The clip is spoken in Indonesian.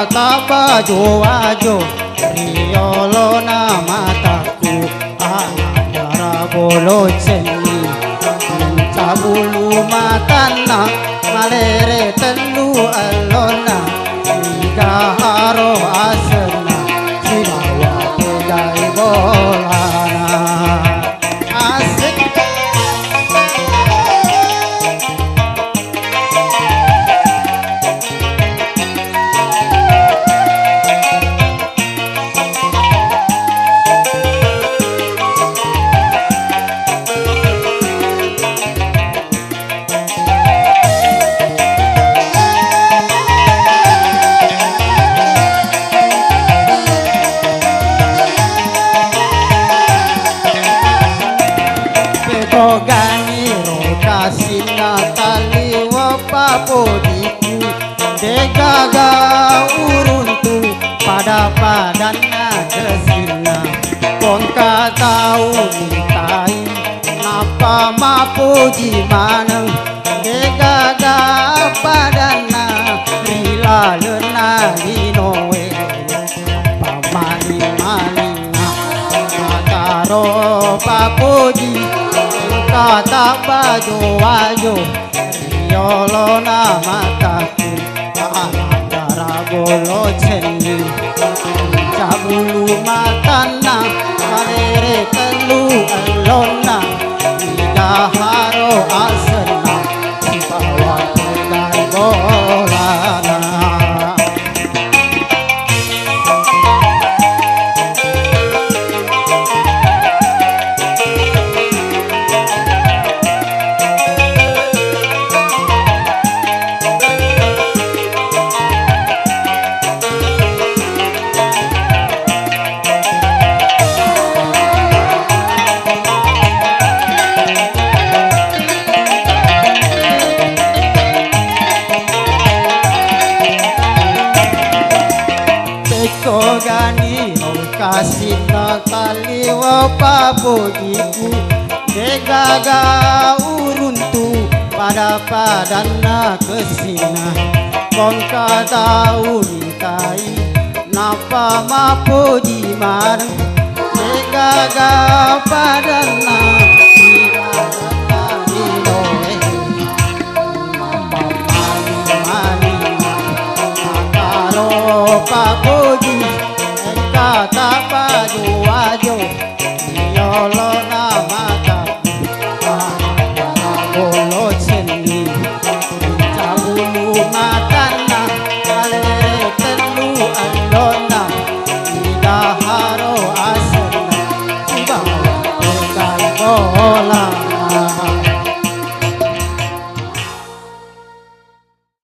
kata baju riolo mataku anandara bolo ceni cabulu matana malere telu alona igaharo asena sibawa pedai bolana asik. Ganiro kasina tali wapapodiku degaga uruntu pada padana kesina kongka tahu mintai napa mapuji mana degaga padana bila lena linowe pamani malina mataro papuji kata baju riolo mataku anandara bolo ceni cabulu matana malere telu alona igaharo asena sibawa pedai bolana. Gani kasina kali wapapujiku degaga uruntu pada padana kesina kongka tahu mintai napa mapuji mareng degaga padana irana diloe napa mani mani akaro papuji